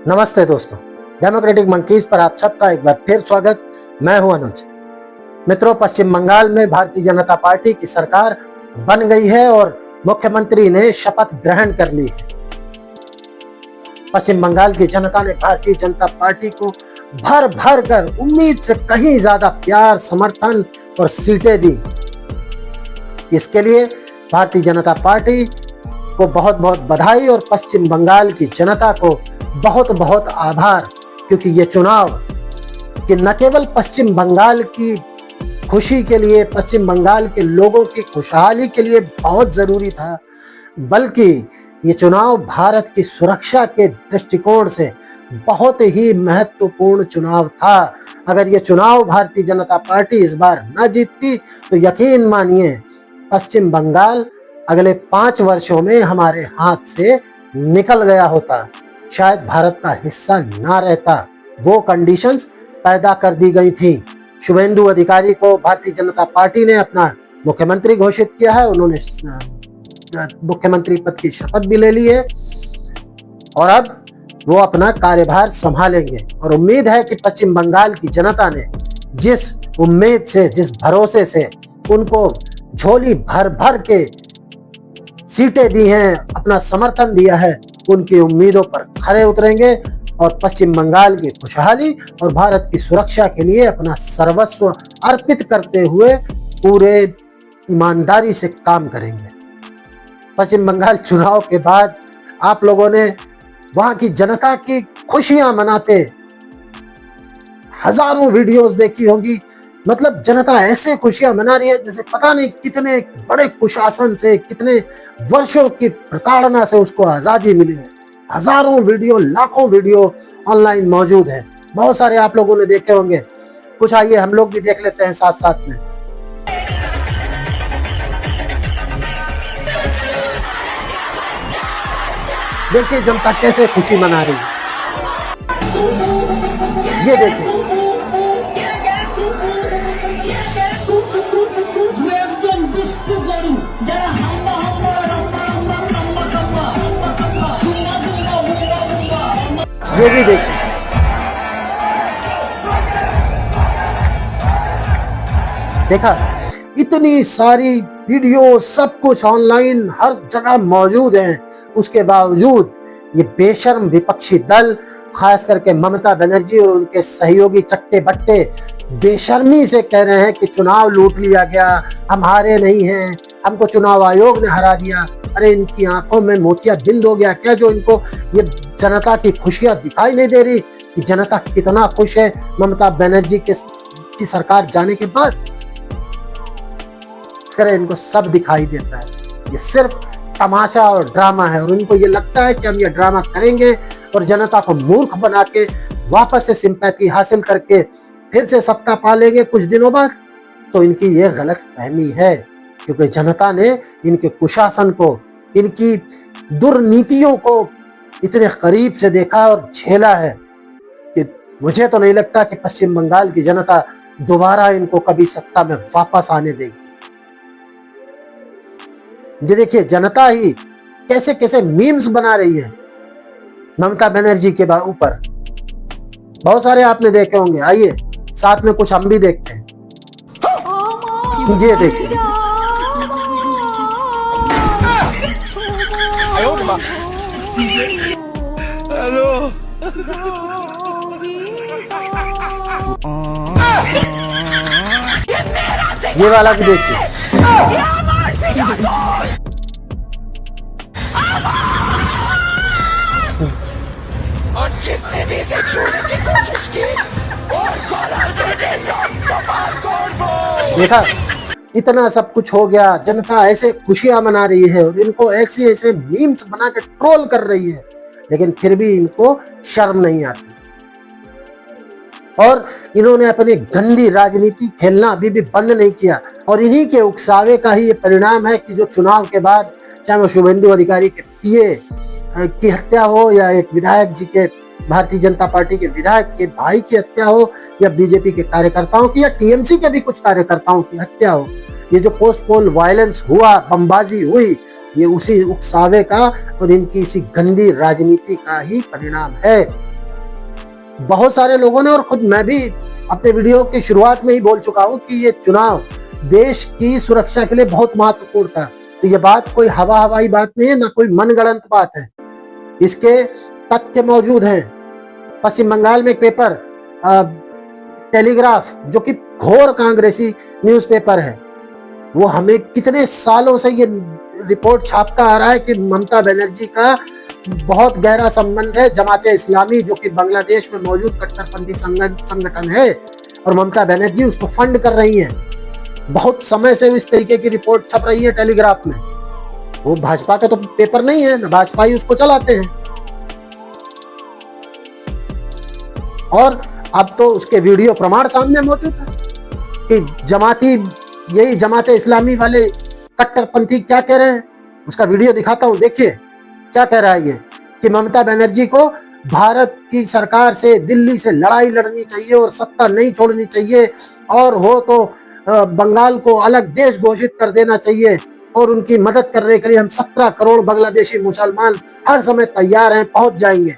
नमस्ते दोस्तों, democratic monkeys पर आप सबका एक बार फिर स्वागत। मैं हूं अनुज। मित्रों, पश्चिम बंगाल में भारतीय जनता पार्टी की सरकार बन गई है और मुख्यमंत्री ने शपथ ग्रहण कर ली है। पश्चिम बंगाल की जनता ने भारतीय जनता पार्टी को भर भर कर उम्मीद से कहीं ज्यादा प्यार, समर्थन और सीटें दी। इसके लिए भारतीय जनता पार्टी को बहुत बहुत बधाई और पश्चिम बंगाल की जनता को बहुत बहुत आभार, क्योंकि ये चुनाव कि न केवल पश्चिम बंगाल की खुशी के लिए, पश्चिम बंगाल के लोगों की खुशहाली के लिए बहुत जरूरी था, बल्कि ये चुनाव भारत की सुरक्षा के दृष्टिकोण से बहुत ही महत्वपूर्ण चुनाव था। अगर ये चुनाव भारतीय जनता पार्टी इस बार न जीतती तो यकीन मानिए पश्चिम बंगाल अगले 5 वर्षों में हमारे हाथ से निकल गया होता, शायद भारत का हिस्सा ना रहता। वो कंडीशंस पैदा कर दी गई थी। शुभेंदु अधिकारी को भारतीय जनता पार्टी ने अपना मुख्यमंत्री घोषित किया है। उन्होंने मुख्यमंत्री पद की शपथ भी ले ली है और अब वो अपना कार्यभार संभालेंगे। और उम्मीद है कि पश्चिम बंगाल की जनता ने जिस उम्मीद से, जिस भरोसे से उनको झोली भर भर के सीटें दी हैं, अपना समर्थन दिया है, उनकी उम्मीदों पर खरे उतरेंगे और पश्चिम बंगाल की खुशहाली और भारत की सुरक्षा के लिए अपना सर्वस्व अर्पित करते हुए पूरे ईमानदारी से काम करेंगे। पश्चिम बंगाल चुनाव के बाद आप लोगों ने वहां की जनता की खुशियां मनाते हजारों वीडियोस देखी होंगी। मतलब जनता ऐसे खुशियां मना रही है जैसे पता नहीं कितने बड़े कुशासन से, कितने वर्षों की प्रताड़ना से उसको आजादी मिली है। हजारों वीडियो, लाखों वीडियो ऑनलाइन मौजूद है। बहुत सारे आप लोगों ने देखे होंगे। कुछ आइए हम लोग भी देख लेते हैं साथ साथ में। देखिए जनता कैसे खुशी मना रही है। ये देखिए, ये भी देखिए। देखा, इतनी सारी वीडियो, सब कुछ ऑनलाइन हर जगह मौजूद है। उसके बावजूद ये बेशर्म विपक्षी दल, खास करके ममता बनर्जी और उनके सहयोगी चट्टे बट्टे बेशर्मी से कह रहे हैं कि चुनाव लूट लिया गया, हम हारे नहीं हैं, हमको चुनाव आयोग ने हरा दिया। अरे इनकी आंखों में मोतियाबिंद हो गया क्या, जो इनको ये जनता की खुशियां दिखाई नहीं दे रही कि जनता कितना खुश है ममता बनर्जी की सरकार जाने के बाद? करे इनको सब दिखाई देता है। ये सिर्फ तमाशा और ड्रामा है और उनको ये लगता है कि हम ये ड्रामा करेंगे और जनता को मूर्ख बना के वापस से सिंपैथी हासिल करके फिर से सत्ता पा लेंगे कुछ दिनों बाद। तो इनकी ये गलत फहमी है, क्योंकि जनता ने इनके कुशासन को, इनकी दुर्नीतियों को इतने करीब से देखा और झेला है कि मुझे तो नहीं लगता कि पश्चिम बंगाल की जनता दोबारा इनको कभी सत्ता में वापस आने देगी। ये देखिए जनता ही कैसे कैसे मीम्स बना रही है ममता बनर्जी के ऊपर। बहुत सारे आपने देखे होंगे। आइए साथ में कुछ हम भी देखते हैं। ये देखिए, हेलो, ये वाला भी देखिए। और जिसने भी इसे छूने की कोशिश की और कॉलर दे दे देखा, इतना सब कुछ हो गया, जनता ऐसे खुशियां मना रही है और इनको ऐसे ऐसे मीम्स बना के ट्रोल कर रही है, लेकिन फिर भी इनको शर्म नहीं आती और इन्होंने अपनी गंदी राजनीति खेलना अभी भी बंद नहीं किया। और इन्हीं के उकसावे का ही ये परिणाम है कि जो चुनाव के बाद, चाहे वो शुभेंदु अधिकारी के पीए की हत्या हो या एक विधायक जी के, भारतीय जनता पार्टी के विधायक के भाई की हत्या हो या बीजेपी के कार्यकर्ताओं की या टीएमसी के भी कुछ कार्यकर्ताओं की हत्या हो, ये जो पोस्ट पोल वायलेंस हुआ, बमबाजी हुई, ये उसी उकसावे का और इनकी इसी गंदी राजनीति का ही परिणाम है। बहुत सारे लोगों ने और खुद मैं भी अपने वीडियो की शुरुआत में ही बोल चुका हूं कि ये चुनाव देश की सुरक्षा के लिए बहुत महत्वपूर्ण था। तो ये बात कोई हवाई बात नहीं है, ना कोई मनगढ़ंत बात है। इसके तथ्य मौजूद हैं। पश्चिम बंगाल में एक पेपर टेलीग्राफ, जो कि घोर कांग्रेसी न्यूज़पेपर है, वो हमें कितने सालों से ये रिपोर्ट छापता आ रहा है कि ममता बनर्जी का बहुत गहरा संबंध है जमाते इस्लामी, जो कि बांग्लादेश में मौजूद कट्टरपंथी संगठन है, और ममता बनर्जी उसको फंड कर रही है। बहुत समय से इस तरीके की रिपोर्ट छप रही है टेलीग्राफ में। वो भाजपा का तो पेपर नहीं है, ना भाजपा ही उसको चलाते हैं। और अब तो उसके वीडियो प्रमाण सामने मौजूद है कि यही जमाते इस्लामी वाले कट्टरपंथी क्या कह रहे हैं। उसका वीडियो दिखाता हूं, देखिए क्या कह रहा है ये, कि ममता बनर्जी को भारत की सरकार से, दिल्ली से लड़ाई लड़नी चाहिए और सत्ता नहीं छोड़नी चाहिए, और हो तो बंगाल को अलग देश घोषित कर देना चाहिए, और उनकी मदद करने के लिए हम 17 करोड़ बांग्लादेशी मुसलमान हर समय तैयार हैं, पहुंच जाएंगे।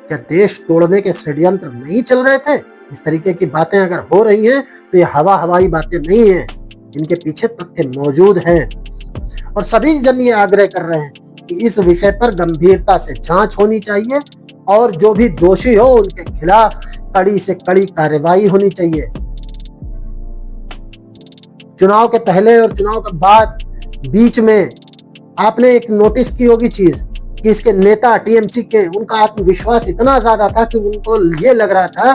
क्या देश तोड़ने के षड्यंत्र नहीं चल रहे थे? इस तरीके की बातें अगर हो रही हैं तो ये हवाई बातें नहीं है, इनके पीछे तथ्य मौजूद हैं। और सभी जन ये आग्रह कर रहे हैं कि इस विषय पर गंभीरता से जांच होनी चाहिए, और जो भी दोषी हो उनके खिलाफ कड़ी से कड़ी कार्रवाई होनी चाहिए। चुनाव के पहले और चुनाव के बाद बीच में आपने एक नोटिस की होगी चीज, कि इसके नेता टीएमसी के, उनका आत्मविश्वास इतना ज्यादा था कि उनको ये लग रहा था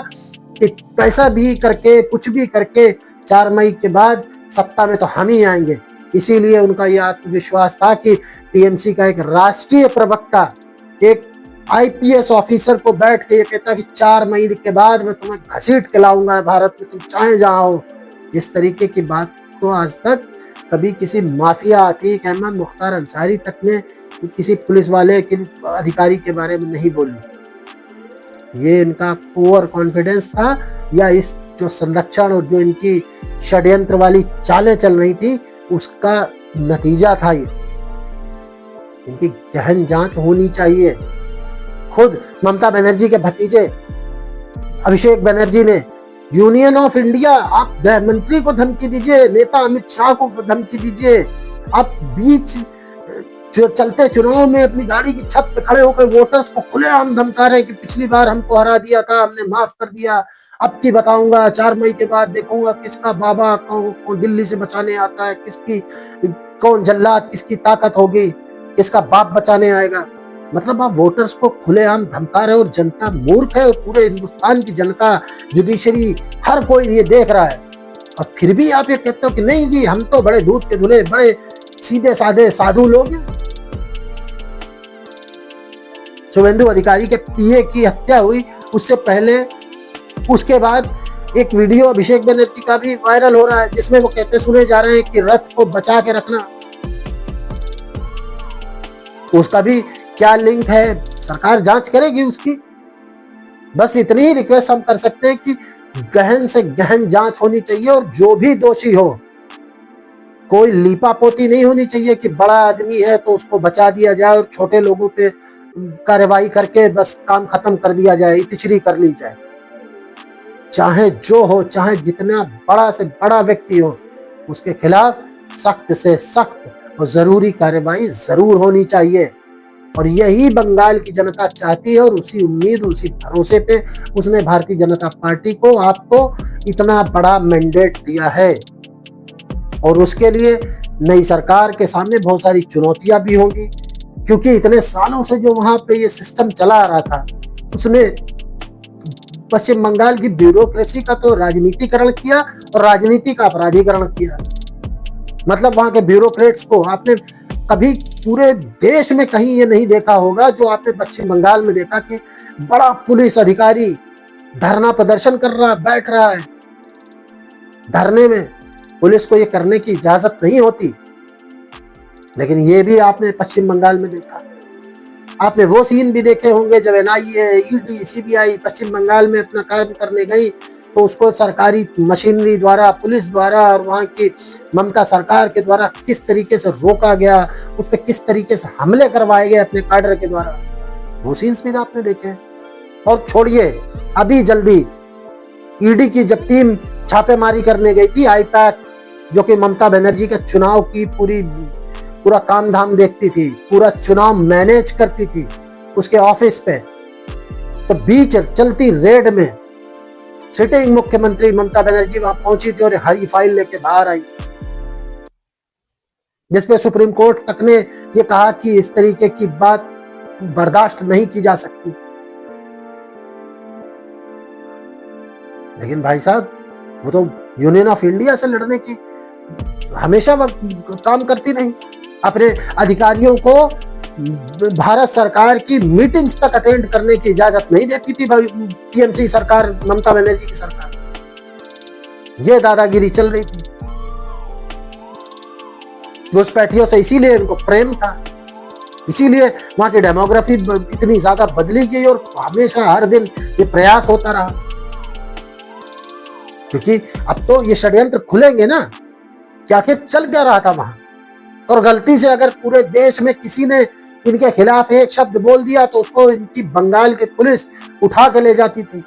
कि कैसा भी करके, कुछ भी करके 4 मई के बाद सत्ता में तो हम ही आएंगे। इसीलिए उनका यह आत्मविश्वास था कि टीएमसी का एक राष्ट्रीय प्रवक्ता, एक आईपीएस ऑफिसर को बैठ के ये कहता कि 4 मई के बाद मैं तुम्हें घसीट के लाऊंगा भारत में, तुम चाहे जहां हो। इस तरीके की बात तो आज तक कभी किसी माफिया अतीक अहमद, मुख्तार अंसारी तक ने किसी पुलिस वाले के अधिकारी के बारे में नहीं बोली। ये इनका ओवर कॉन्फिडेंस था, या इस जो संरक्षण और जो इनकी षड्यंत्र वाली चालें चल रही थी उसका नतीजा था ये। इनकी गहन जांच होनी चाहिए। खुद ममता बनर्जी के भतीजे अभिषेक बनर्जी ने यूनियन ऑफ इंडिया, आप गृह मंत्री को धमकी दीजिए, नेता अमित शाह को धमकी दीजिए, आप बीच जो चलते चुनाव में अपनी गाड़ी की छत पे खड़े होकर वोटर्स को खुलेआम धमका रहे कि पिछली बार हमको हरा दिया था, हमने माफ कर दिया, अब की बताऊंगा, 4 मई के बाद देखूंगा किसका बाबा कौन दिल्ली से बचाने आता है, किसकी कौन जल्लाद, किसकी ताकत होगी, किसका बाप बचाने आएगा। मतलब आप वोटर्स को खुलेआम धमका रहे हो, और जनता मूर्ख है, और पूरे हिंदुस्तान की जनता, जुडिशरी, हर कोई ये देख रहा है, और फिर भी आप ये कहते हो कि नहीं जी हम तो बड़े दूध के धुले, बड़े सीधे साधे साधु लोग हैं। शुभेंदु अधिकारी के पीए की हत्या हुई, उससे पहले, उसके बाद एक वीडियो अभिषेक बनर्जी का भी वायरल हो रहा है, जिसमें वो कहते सुने जा रहे हैं कि रथ को बचा के रखना। उसका भी क्या लिंक है, सरकार जांच करेगी उसकी। बस इतनी ही रिक्वेस्ट हम कर सकते हैं कि गहन से गहन जांच होनी चाहिए, और जो भी दोषी हो, कोई लीपापोती नहीं होनी चाहिए कि बड़ा आदमी है तो उसको बचा दिया जाए और छोटे लोगों पे कार्रवाई करके बस काम खत्म कर दिया जाए, इतिश्री कर ली जाए। चाहे जो हो, चाहे जितना बड़ा से बड़ा व्यक्ति हो, उसके खिलाफ सख्त से सख्त और जरूरी कार्रवाई जरूर होनी चाहिए। और यही बंगाल की जनता चाहती है, और उसी उम्मीद, उसी भरोसे पे उसने भारतीय जनता पार्टी को, आपको इतना बड़ा मैंडेट दिया है। और उसके लिए नई सरकार के सामने बहुत सारी चुनौतियां भी होंगी, क्योंकि इतने सालों से जो वहां पे ये सिस्टम चला आ रहा था, उसने पश्चिम बंगाल की ब्यूरोक्रेसी का तो राजनीतिकरण किया और राजनीति का अपराधीकरण किया। मतलब वहां के ब्यूरोक्रेट्स को आपने कभी पूरे देश में कहीं ये नहीं देखा होगा जो आपने पश्चिम बंगाल में देखा कि बड़ा पुलिस अधिकारी धरना प्रदर्शन कर रहा, बैठ रहा है धरने में। पुलिस को ये करने की इजाजत नहीं होती, लेकिन ये भी आपने पश्चिम बंगाल में देखा। आपने वो सीन भी देखे होंगे जब एनआईए, ईडी, सीबीआई पश्चिम बंगाल में अपना कार्य करने गई, तो उसको सरकारी मशीनरी द्वारा, पुलिस द्वारा और वहाँ की ममता सरकार के द्वारा किस तरीके से रोका गया, उस पर किस तरीके से हमले करवाए गए अपने काडर के द्वारा। वो सीन्स भी आपने देखे। और छोड़िए, अभी जल्दी ईडी की जब टीम छापेमारी करने गई थी आईपैक, जो कि ममता बनर्जी के चुनाव की पूरा काम धाम देखती थी, पूरा चुनाव मैनेज करती थी उसके ऑफिस पे, तो बीच चलती रेड में सिटिंग मुख्यमंत्री ममता बनर्जी वहां पहुंची थी और हरी फाइल लेके बाहर आई, जिसपे सुप्रीम कोर्ट तक ने ये कहा कि इस तरीके की बात बर्दाश्त नहीं की जा सकती। लेकिन भाई साहब, वो तो यूनियन ऑफ इंडिया से लड़ने की हमेशा काम करती रही, अपने अधिकारियों को भारत सरकार की मीटिंग्स तक अटेंड करने की इजाजत नहीं देती थी टीएमसी सरकार, ममता बनर्जी की सरकार। ये दादागिरी चल रही थी घुसपैठियों से, इसीलिए इनको प्रेम था, इसीलिए वहां की डेमोग्राफी इतनी ज्यादा बदली गई और हमेशा हर दिन ये प्रयास होता रहा, क्योंकि अब तो ये षड्यंत्र खुलेंगे ना कि आखिर चल क्या रहा था वहां। और गलती से अगर पूरे देश में किसी ने इनके खिलाफ एक शब्द बोल दिया तो उसको इनकी बंगाल की पुलिस उठा के ले जाती थी।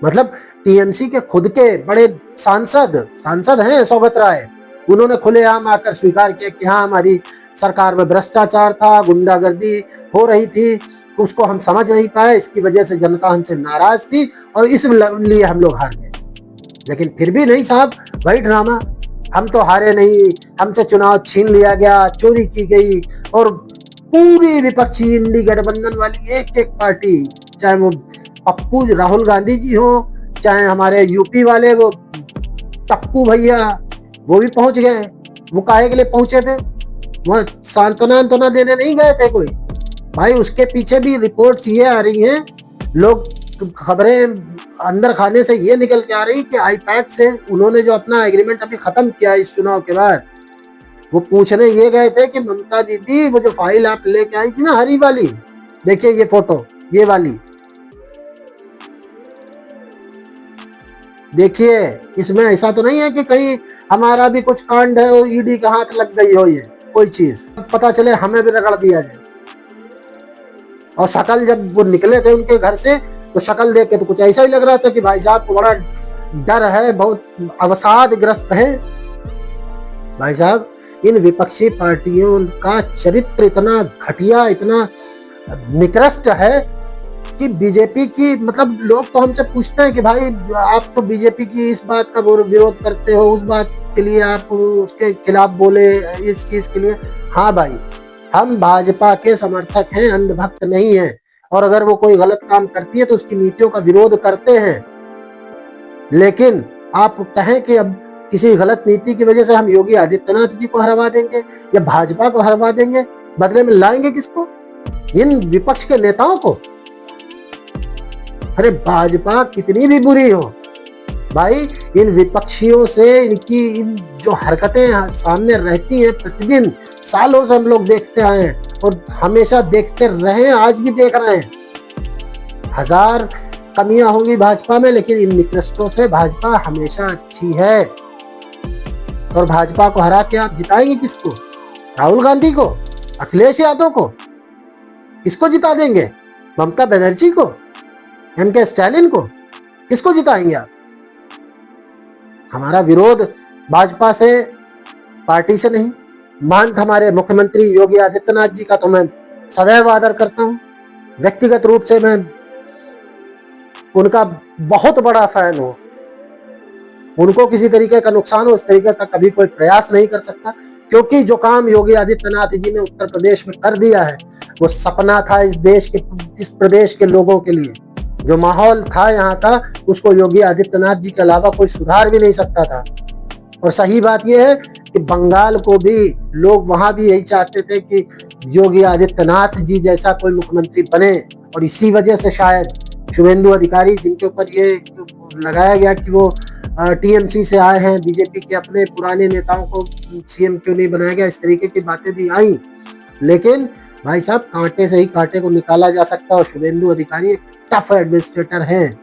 मतलब टीएमसी के खुद के बड़े सांसद हैं सौगत राय, उन्होंने खुलेआम आकर स्वीकार किया कि हाँ, हमारी सरकार में भ्रष्टाचार था, गुंडागर्दी हो रही थी, उसको हम समझ नहीं पाए, इसकी वजह से जनता हमसे नाराज थी और इसलिए हम लोग हार गए। लेकिन फिर भी नहीं साहब, वही ड्रामा, हम तो हारे नहीं, हमसे चुनाव छीन लिया गया, चोरी की गई। और पूरी विपक्षी इंडी गठबंधन वाली एक एक पार्टी, चाहे वो पप्पू राहुल गांधी जी हो, चाहे हमारे यूपी वाले वो टप्पू भैया, वो भी पहुंच गए। वो काहे के लिए पहुंचे थे? वह सांत्वना देने नहीं गए थे कोई भाई, उसके पीछे भी रिपोर्ट्स ये आ रही हैं, लोग खबरें अंदर खाने से ये निकल के आ रही कि आईपैक से उन्होंने जो अपना एग्रीमेंट अभी खत्म किया इस चुनाव के बाद, वो पूछने ये गए थे कि ममता दीदी, वो जो फाइल आप लेके आई थी ना हरी वाली, देखिए ये फोटो, ये वाली देखिए, इसमें ऐसा तो नहीं है कि कहीं हमारा भी कुछ कांड है और ईडी का हाथ लग गई हो, ये कोई चीज पता चले हमें भी रगड़ दिया जाए। और शक्ल जब वो निकले थे उनके घर से, तो शक्ल देख के तो कुछ ऐसा ही लग रहा था कि भाई साहब को बड़ा डर है, बहुत अवसादग्रस्त है। भाई साहब, इन विपक्षी पार्टियों का चरित्र इतना घटिया, इतना निकृष्ट है कि बीजेपी की, मतलब लोग तो हमसे पूछते हैं कि भाई आप तो बीजेपी की इस बात का विरोध करते हो, उस बात के लिए आप उसके खिलाफ बोले, इस चीज के लिए। हाँ भाई, हम भाजपा के समर्थक हैं, अंधभक्त नहीं हैं, और अगर वो कोई गलत काम करती है तो उसकी नीतियों का विरोध करते हैं। लेकिन आप कहें कि अब किसी गलत नीति की वजह से हम योगी आदित्यनाथ जी को हरवा देंगे या भाजपा को हरवा देंगे, बदले में लाएंगे किसको? इन विपक्ष के नेताओं को। अरे भाजपा कितनी भी बुरी हो भाई, इन विपक्षियों से इन जो हरकतें सामने रहती हैं प्रतिदिन, सालों से हम लोग देखते आए हैं और हमेशा देखते रहे, आज भी देख रहे हैं। हजार कमियां होंगी भाजपा में, लेकिन इन निकृष्टों से भाजपा हमेशा अच्छी है। और भाजपा को हरा के आप जिताएंगे किसको? राहुल गांधी को? अखिलेश यादव को? किसको जिता देंगे? ममता बनर्जी को? एमके स्टालिन को? किसको जिताएंगे आप? हमारा विरोध भाजपा से, पार्टी से नहीं। महंत हमारे मुख्यमंत्री योगी आदित्यनाथ जी का तो मैं सदैव आदर करता हूं, व्यक्तिगत रूप से मैं उनका बहुत बड़ा फैन हूं। उनको किसी तरीके का नुकसान हो, उस तरीके का कभी कोई प्रयास नहीं कर सकता, क्योंकि जो काम योगी आदित्यनाथ जी ने उत्तर प्रदेश में कर दिया है, वो सपना था इस प्रदेश के लोगों के लिए। जो माहौल था यहाँ का, उसको योगी आदित्यनाथ जी के अलावा कोई सुधार भी नहीं सकता था। और सही बात यह है कि बंगाल को भी लोग वहां भी यही चाहते थे कि योगी आदित्यनाथ जी जैसा कोई मुख्यमंत्री बने, और इसी वजह से शायद शुभेंदु अधिकारी, जिनके ऊपर ये लगाया गया कि वो टीएमसी से आए हैं, बीजेपी के अपने पुराने नेताओं को सीएम क्यों नहीं बनाया गया, इस तरीके की बातें भी आई। लेकिन भाई साहब, कांटे से ही कांटे को निकाला जा सकता है, और शुभेंदु अधिकारी एक टफ एडमिनिस्ट्रेटर हैं,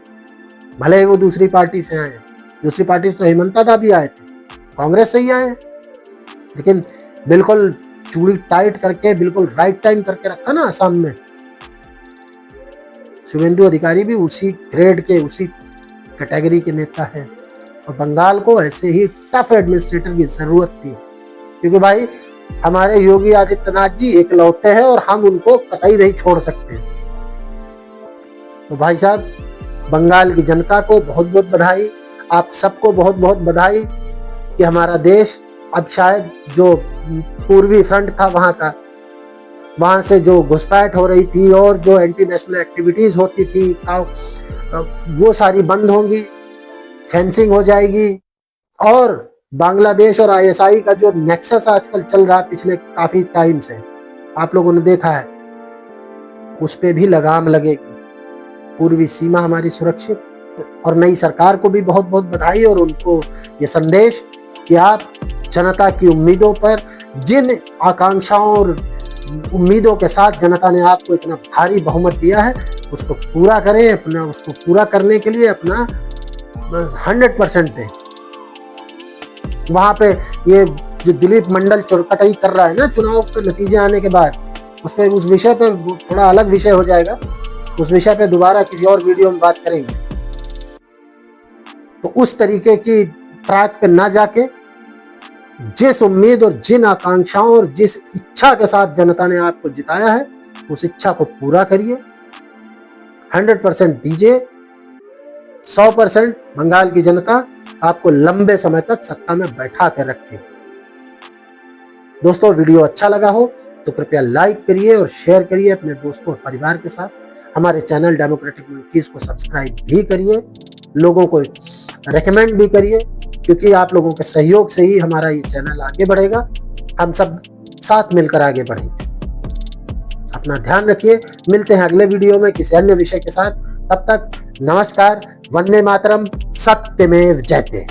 भले ही वो दूसरी पार्टी से आए। दूसरी पार्टी से तो हेमंता दा भी आए थे, कांग्रेस से ही आए, लेकिन बिल्कुल चूड़ी टाइट करके, बिल्कुल राइट टाइम करके रखा ना असम में। शुभेंदु अधिकारी भी उसी ग्रेड के, उसी कैटेगरी के नेता हैं। और बंगाल को ऐसे ही टफ एडमिनिस्ट्रेटर की जरूरत थी, क्योंकि भाई हमारे योगी आदित्यनाथ जी इकलौते हैं और हम उनको कतई नहीं छोड़ सकते। तो भाई साहब, बंगाल की जनता को बहुत बहुत बधाई, आप सबको बहुत बहुत बधाई कि हमारा देश अब शायद जो पूर्वी फ्रंट था वहां से जो घुसपैठ हो रही थी और जो एंटी नेशनल एक्टिविटीज होती थी वो सारी बंद होंगी, फेंसिंग हो जाएगी। और बांग्लादेश और आईएसआई का जो नेक्सस आजकल चल रहा है पिछले काफी टाइम से, आप लोगों ने देखा है, उस पे भी लगाम लगेगी। पूर्वी सीमा हमारी सुरक्षित। और नई सरकार को भी बहुत बहुत बधाई और उनको ये संदेश कि आप जनता की उम्मीदों पर, जिन आकांक्षाओं और उम्मीदों के साथ जनता ने आपको इतना भारी बहुमत दिया है, उसको पूरा करें। उसको पूरा करने के लिए अपना 100% दें। वहां पे ये जो दिलीप मंडल चुरकटाई कर रहा है ना चुनाव के नतीजे आने के बाद, उस विषय पे थोड़ा अलग विषय हो जाएगा, उस विषय पे दोबारा किसी और वीडियो में बात करेंगे। तो उस तरीके की ट्रैक पे ना जाके जिस उम्मीद और जिन आकांक्षाओं और जिस इच्छा के साथ जनता ने आपको जिताया है, उस इच्छा को पूरा करिए, 100% दीजिए। 100% बंगाल की जनता आपको लंबे समय तक सत्ता में बैठा कर रखेगी। दोस्तों, वीडियो अच्छा लगा हो तो कृपया लाइक करिए और शेयर करिए अपने दोस्तों और परिवार के साथ। हमारे चैनल डेमोक्रेटिक मंकीज को सब्सक्राइब भी करिए, लोगों को रेकमेंड भी करिए, क्योंकि आप लोगों के सहयोग से ही हमारा ये चैनल आगे बढ़ेगा। हम सब साथ मिलकर आगे बढ़ेंगे। अपना ध्यान रखिए। मिलते हैं अगले वीडियो में किसी अन्य विषय के साथ। तब तक नमस्कार। वंदे मातरम। सत्यमेव जयते।